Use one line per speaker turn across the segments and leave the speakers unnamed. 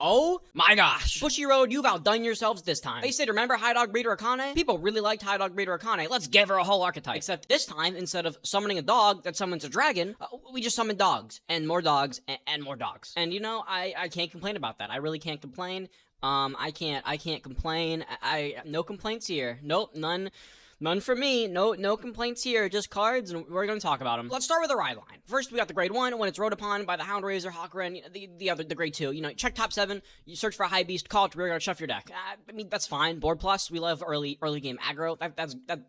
Oh my gosh. Bushiroad, you've outdone yourselves this time. They said, remember High Dog Breeder Akane? People really liked High Dog Breeder Akane. Let's give her a whole archetype. Except this time, instead of summoning a dog that summons a dragon, we just summon dogs. And more dogs, and more dogs. And you know, I can't complain about that. I really can't complain. I can't complain. No complaints here. Nope, none for me. No complaints here. Just cards, and we're gonna talk about them. Let's start with the ride line. First, we got the grade 1, when it's rode upon by the Houndrazer, Hawkren, the grade 2. You know, check top 7, you search for a high beast, call it to rear guard, shuffle your deck. I mean, that's fine. Board plus, we love early game aggro.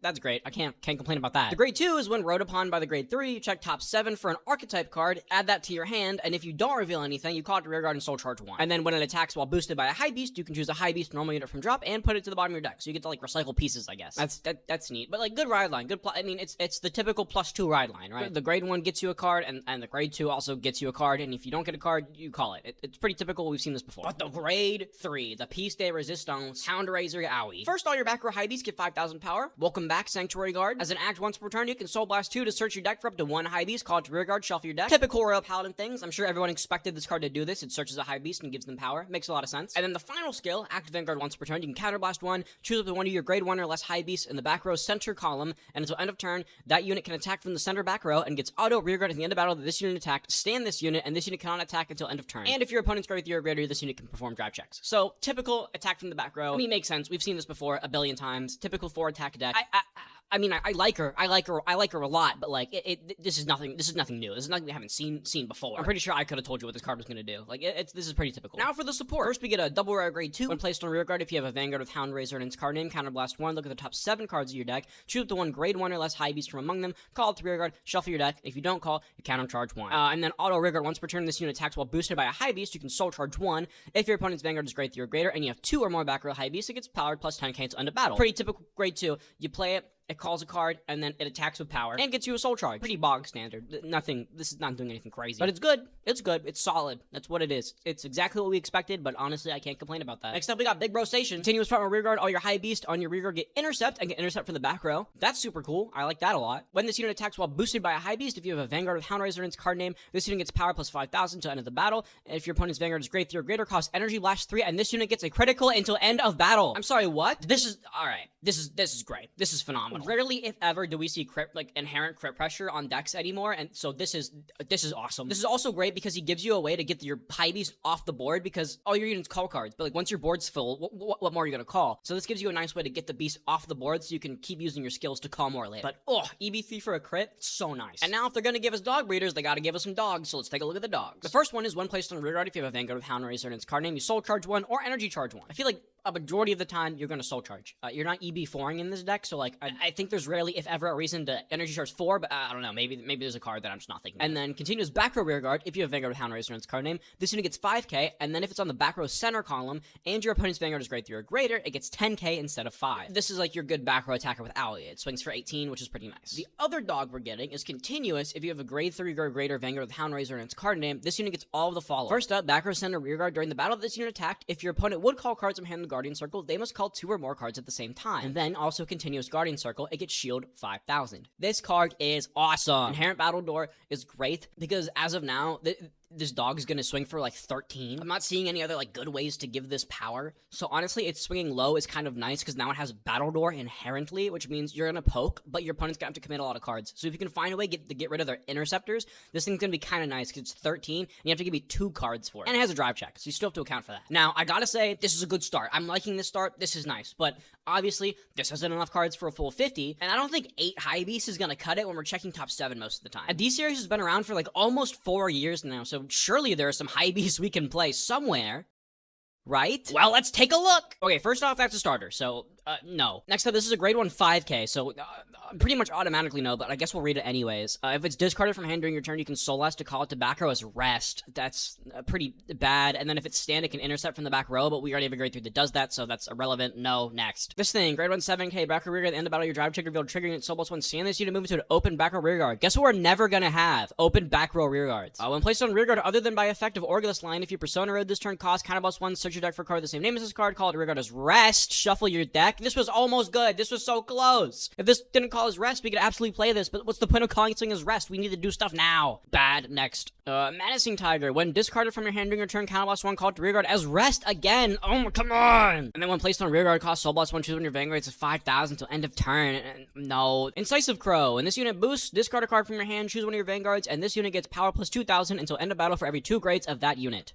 That's great. I can't complain about that. The grade 2 is when rode upon by the grade 3, you check top 7 for an archetype card, add that to your hand, and if you don't reveal anything, you call it to rear guard and soul charge 1. And then when it attacks while boosted by a high beast, you can choose a high beast normal unit from drop and put it to the bottom of your deck. So you get to like recycle pieces, I guess. That's neat. But like, good ride line, I mean, it's the typical +2 ride line, right? The grade 1 gets you a card, and the grade 2 also gets you a card, and if you don't get a card, you call it. It's pretty typical. We've seen this before. But the grade 3, the piece de resistance, Houndrazer Aoi. First, all your back row high beasts get 5,000 power. Welcome back, Sanctuary Guard. As an act once per turn, you can Soul Blast 2 to search your deck for up to 1 high beast, call it to rear guard, shuffle your deck. Typical Royal Paladin things. I'm sure everyone expected this card to do this. It searches a high beast and gives them power. Makes a lot of sense. And then the final skill, act Vanguard once per turn. You can counterblast 1, choose up to 1 of your grade 1 or less high beasts in the back row center column, and until end of turn, that unit can attack from the center back row and gets auto rear guard at the end of battle that this unit attacked, stand this unit, and this unit cannot attack until end of turn. And if your opponent's grade 3 or greater, this unit can perform drive checks. So, typical attack from the back row. I mean, makes sense. We've seen this before a billion times. Typical 4 attack deck. I mean, I like her. I like her a lot, but like, this is nothing new. This is nothing we haven't seen before. I'm pretty sure I could have told you what this card was gonna do. Like, this is pretty typical. Now for the support. First, we get a double rare grade 2 when placed on rear guard. If you have a Vanguard with Houndrazer and its card name, counterblast 1. Look at the top 7 cards of your deck. Choose up to 1 grade 1 or less high beast from among them. Call it to rear guard. Shuffle your deck. If you don't call, you counter charge 1. And then auto rear guard once per turn. This unit attacks while boosted by a high beast. You can soul charge 1. If your opponent's Vanguard is grade 3 or greater, and you have 2 or more back row high beasts, it gets powered plus 10k until end of battle. Pretty typical grade 2. You play it. It calls a card, and then it attacks with power, and gets you a soul charge. Pretty bog standard. This is not doing anything crazy. But it's good. It's good. It's solid. That's what it is. It's exactly what we expected, but honestly, I can't complain about that. Next up, we got Big Bro Seishin. Continuous front row rear guard. All your high beast on your rear guard get intercept, and get intercept from the back row. That's super cool. I like that a lot. When this unit attacks while boosted by a high beast, if you have a Vanguard with Houndrazer in its card name, this unit gets power plus 5,000 till end of the battle. And if your opponent's Vanguard is grade 3 or greater, costs energy blast 3, and this unit gets a critical until end of battle. I'm sorry, what? This is, alright. This is great. This is phenomenal. Rarely, if ever, do we see crit, like, inherent crit pressure on decks anymore, and so this is awesome. This is also great because he gives you a way to get your high beast off the board, because all your units call cards, but like once your board's full, what more are you gonna call? So this gives you a nice way to get the beast off the board so you can keep using your skills to call more later. But EB3 for a crit, so nice. And now if they're gonna give us dog breeders, they gotta give us some dogs, so let's take a look at the dogs. The first one is when placed on rear guard. If you have a Vanguard with Houndrazer in its card name, you soul charge 1 or energy charge 1. I feel like a majority of the time, you're going to soul charge. You're not EB4ing in this deck, so like, I think there's rarely, if ever, a reason to energy charge 4, but I don't know, maybe there's a card that I'm just not thinking. And then continuous back row rear guard. If you have Vanguard with Houndrazer in its card name, this unit gets 5k, and then if it's on the back row center column, and your opponent's Vanguard is grade 3 or greater, it gets 10k instead of 5. This is like your good back row attacker with Aoi. It swings for 18, which is pretty nice. The other dog we're getting is continuous. If you have a grade 3 or greater Vanguard with Houndrazer in its card name, this unit gets all of the following. First up, back row center rear guard. During the battle that this unit attacked, if your opponent would call cards from hand in the Guardian Circle, they must call 2 or more cards at the same time. And then also continuous Guardian Circle, it gets shield 5,000. This card is awesome. Inherent Battle Door is great because as of now, this dog is gonna swing for like 13. I'm not seeing any other like good ways to give this power. So honestly, it's swinging low is kind of nice because now it has Battle Door inherently, which means you're gonna poke, but your opponent's gonna have to commit a lot of cards. So if you can find a way to get rid of their interceptors, this thing's gonna be kind of nice because it's 13 and you have to give me 2 cards for it. And it has a drive check, so you still have to account for that. Now, I gotta say, this is a good start. I'm liking this start. This is nice, but obviously, this isn't enough cards for a full 50, and I don't think 8 high beasts is gonna cut it when we're checking top 7 most of the time. And D-Series has been around for like almost 4 years now, so surely there are some high beasts we can play somewhere, right? Well, let's take a look. Okay, first off, that's a starter, so no. Next up, this is a grade 1 5k, so pretty much automatically no, but I guess we'll read it anyways. If it's discarded from hand during your turn, you can Soul to call it to back row as rest. That's pretty bad. And then if it's stand, it can intercept from the back row, but we already have a grade 3 that does that, so that's irrelevant. No, next. This thing, grade 1 7k, back row rear guard. At the end of battle, your drive check revealed trigger unit Soul +1. Stand this unit, move into an open back row rear guard. Guess what we're never gonna have? Open back row rear guards. When placed on rear guard, other than by effect of Orgulus line, if you Persona Road this turn, cost counter +1, search your deck for a card the same name as this card. Call it rearguard as rest. Shuffle your deck. This was almost good. This was so close. If this didn't call as rest, we could absolutely play this, but what's the point of calling something as rest? We need to do stuff now. Bad. Next. Menacing Tiger. When discarded from your hand during your turn, counterblast 1, call it to rearguard as rest again. Oh, come on. And then when placed on rearguard, cost soul blast 1, choose one of your vanguards at 5,000 until end of turn. No. Incisive Crow. When this unit boosts, discard a card from your hand, choose one of your vanguards, and this unit gets power plus 2,000 until end of battle for every 2 grades of that unit.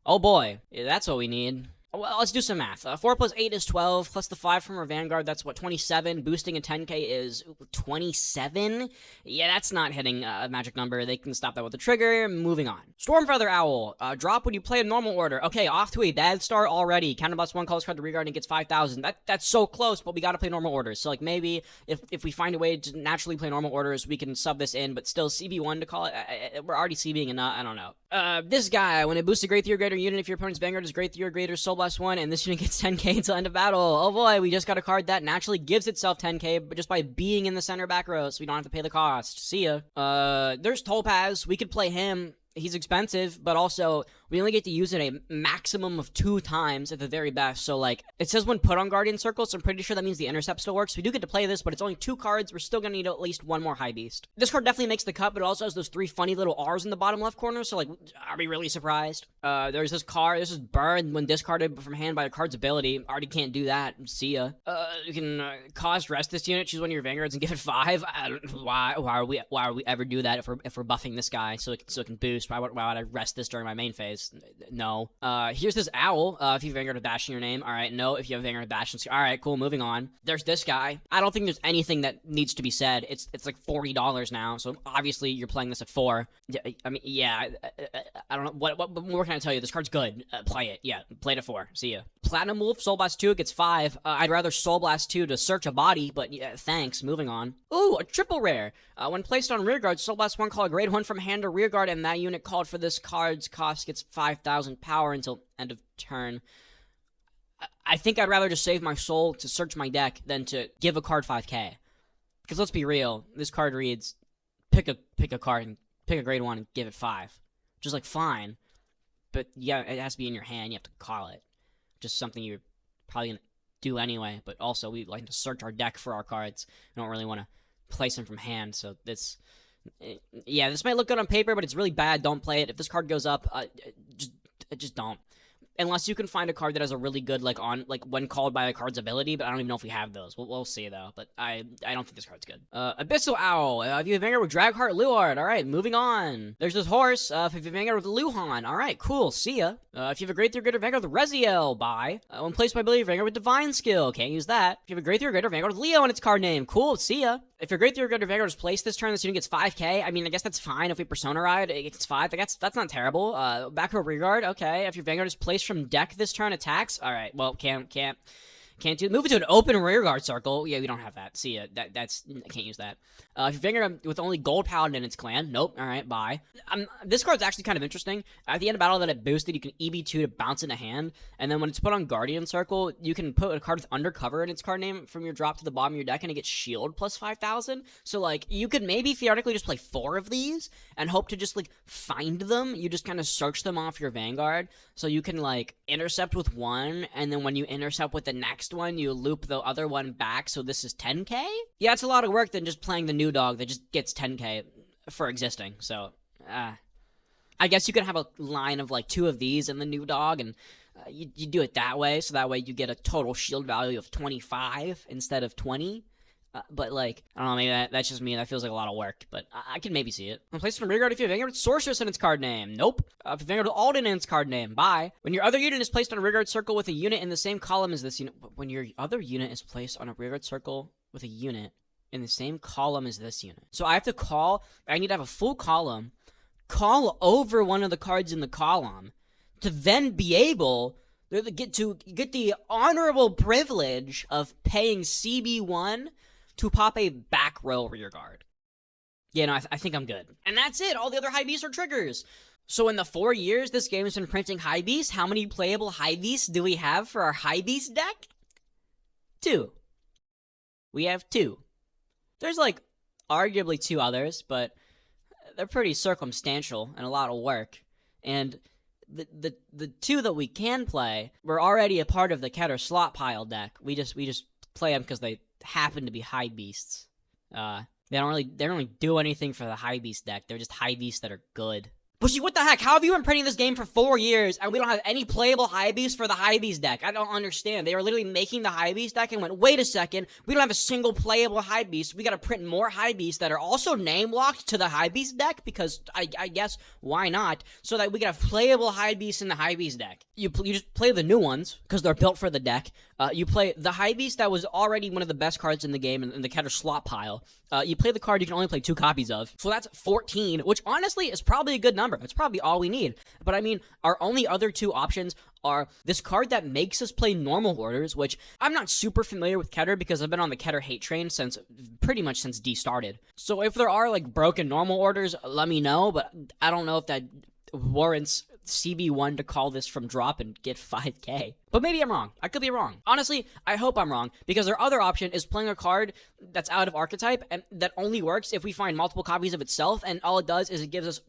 Oh boy. Yeah, that's what we need. Well, let's do some math. 4 plus 8 is 12, plus the 5 from our Vanguard, that's what, 27? Boosting a 10k is 27? Yeah, that's not hitting a magic number. They can stop that with a trigger. Moving on. Stormfeather Owl. Drop when you play a normal order. Okay, off to a bad start already. Counterblast 1, calls card to rearguard, and it gets 5,000. That's so close, but we gotta play normal orders. So, like, maybe if we find a way to naturally play normal orders, we can sub this in, but still CB1 to call it. We're already CBing enough. I don't know. This guy, when it boosts a Great Theory Greater unit, if your opponent's Vanguard is Great Theory Greater, Soul Blast 1, and this unit gets 10k until end of battle. Oh boy, we just got a card that naturally gives itself 10k, but just by being in the center back row, so we don't have to pay the cost. See ya. There's Topaz. We could play him. He's expensive, but also we only get to use it a maximum of 2 times at the very best. So, like, it says when put on Guardian Circle, so I'm pretty sure that means the intercept still works. We do get to play this, but it's only 2 cards. We're still gonna need at least 1 more High Beast. This card definitely makes the cut, but it also has those 3 funny little R's in the bottom left corner, so, like, are we really surprised? There's this card. This is Burn when discarded from hand by a card's ability. Already can't do that. See ya. You can cost rest this unit, choose one of your Vanguards, and give it 5. Why would we ever do that if we're buffing this guy so it can boost? Why would I rest this during my main phase? No. Here's this Owl. If you have Vanguard with Bash in your name. Alright, no. If you have Vanguard with Bash in your Alright, cool, moving on. There's this guy. I don't think there's anything that needs to be said. It's like $40 now, so obviously you're playing this at 4. Yeah, I mean, yeah, I don't know. What more can I tell you? This card's good. Play it. Yeah, play it at 4. See ya. Platinum Wolf, Soul Blast 2, it gets 5. I'd rather Soul Blast 2 to search a body, but yeah, thanks. Moving on. Ooh, a triple rare. When placed on rearguard, Soul Blast 1, call a grade 1 from hand to rearguard, and that unit called for this card's cost gets 5,000 power until end of turn. I think I'd rather just save my soul to search my deck than to give a card 5k. Because let's be real, this card reads, pick a card and pick a grade 1 and give it 5. Just like, fine. But yeah, it has to be in your hand, you have to call it. Just something you're probably going to do anyway, but also we like to search our deck for our cards. We don't really want to place them from hand, so this... Yeah, this might look good on paper, but it's really bad. Don't play it. If this card goes up, just don't. Unless you can find a card that has a really good, like, when called by a card's ability, but I don't even know if we have those. We'll see, though, but I don't think this card's good. Abyssal Owl. If you have Vanguard with Dragheart, Luard. Alright, moving on. There's this horse. If you have Vanguard with Luhan. Alright, cool. See ya. If you have a Great Theory Greater Vanguard with Reziel, bye. When placed by ability, Vanguard with Divine Skill. Can't use that. If you have a Great Theory Greater Vanguard with Leo in its card name. Cool. See ya. If your Great Theory Greater Vanguard is placed this turn, this unit gets 5k. I mean, I guess that's fine. If we Persona Ride, it gets 5. That's not terrible. Back to a rearguard. Okay. If your Vanguard is placed from deck this turn, attacks. Alright, well, can't do. Move it to an open rearguard circle. Yeah, we don't have that. See ya. That's I can't use that. If you're Vanguard with only Gold Paladin in its clan, nope. Alright, bye. This card's actually kind of interesting. At the end of battle that it boosted, you can EB2 to bounce in a hand, and then when it's put on Guardian Circle, you can put a card with Undercover in its card name from your drop to the bottom of your deck, and it gets Shield plus 5,000. So, like, you could maybe theoretically just play 4 of these, and hope to just, like, find them. You just kind of search them off your Vanguard, so you can, like, intercept with one, and then when you intercept with the next one, you loop the other one back, so this is 10k? Yeah, it's a lot of work than just playing the new dog that just gets 10k for existing, so, I guess you could have a line of, like, 2 of these and the new dog, and you do it that way, so that way you get a total shield value of 25 instead of 20. But, like, I don't know, maybe that's just me. That feels like a lot of work, but I can maybe see it. When placed on rearguard, if you have Vanguard with Sorceress in its card name. Nope. If you have Vanguard with Alden in its card name. Bye. When your other unit is placed on a rearguard circle with a unit in the same column as this unit. When your other unit is placed on a rearguard circle with a unit in the same column as this unit. So I have to I need to have a full column, call over one of the cards in the column, to then be able to get the honorable privilege of paying CB1 to pop a back row rearguard. Yeah, no, I think I'm good. And that's it. All the other high beasts are triggers. So in the 4 years this game has been printing high beasts, how many playable high beasts do we have for our high beast deck? 2. We have 2. There's, like, arguably 2 others, but they're pretty circumstantial and a lot of work. And the two that we can play were already a part of the Keter slot pile deck. We just play them because they happen to be high beasts. They don't really do anything for the high beast deck. They're just high beasts that are good. Bushy, what the heck? How have you been printing this game for 4 years and we don't have any playable high beast for the high beast deck? I don't understand. They were literally making the high beast deck and went, wait a second, we don't have a single playable high beast. We gotta print more high beasts that are also name locked to the high beast deck because I guess why not? So that we can have playable high beasts in the high beast deck. You just play the new ones because they're built for the deck. You play the high beast that was already one of the best cards in the game in the Keter slot pile. You play the card you can only play 2 copies of. So that's 14, which honestly is probably a good number. That's probably all we need. But I mean, our only other 2 options are this card that makes us play normal orders, which I'm not super familiar with Keter because I've been on the Keter hate train pretty much since D started. So if there are like broken normal orders, let me know, but I don't know if that warrants CB1 to call this from drop and get 5k. But maybe I'm wrong. I could be wrong. Honestly, I hope I'm wrong, because our other option is playing a card that's out of archetype and that only works if we find multiple copies of itself, and all it does is it gives us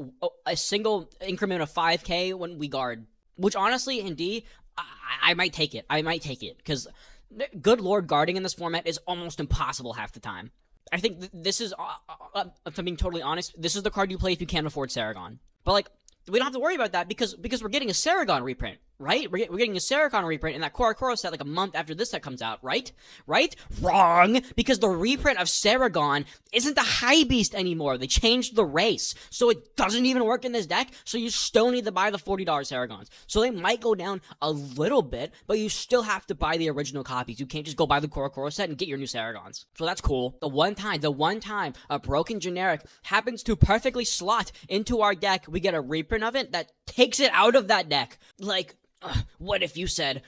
a single increment of 5k when we guard. Which honestly, in D, I might take it. I might take it, because good lord guarding in this format is almost impossible half the time. I think this is, if I'm being totally honest, this is the card you play if you can't afford Saragon. But like, we don't have to worry about that because we're getting a Saragon reprint, right? We're getting a Saragon reprint in that Korokoro set like a month after this set comes out, right? Right? Wrong! Because the reprint of Saragon isn't the high beast anymore. They changed the race. So it doesn't even work in this deck, so you still need to buy the $40 Saragons. So they might go down a little bit, but you still have to buy the original copies. You can't just go buy the Korokoro set and get your new Saragons. So that's cool. The one time a broken generic happens to perfectly slot into our deck, we get a reprint of it that takes it out of that deck. Like, what if you said,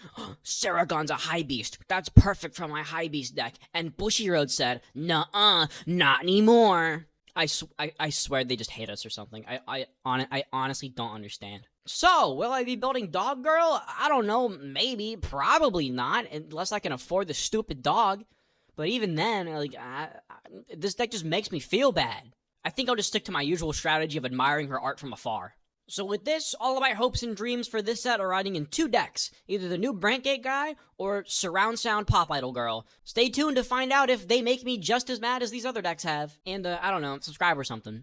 Saragon's a high beast, that's perfect for my high beast deck, and Bushiroad said, nuh-uh, not anymore. I swear they just hate us or something. I honestly don't understand. So, will I be building Dog Girl? I don't know, maybe, probably not, unless I can afford the stupid dog. But even then, like, this deck just makes me feel bad. I think I'll just stick to my usual strategy of admiring her art from afar. So with this, all of my hopes and dreams for this set are riding in 2 decks, either the new Brantgate guy or Surround Sound Pop Idol Girl. Stay tuned to find out if they make me just as mad as these other decks have, and I don't know, subscribe or something.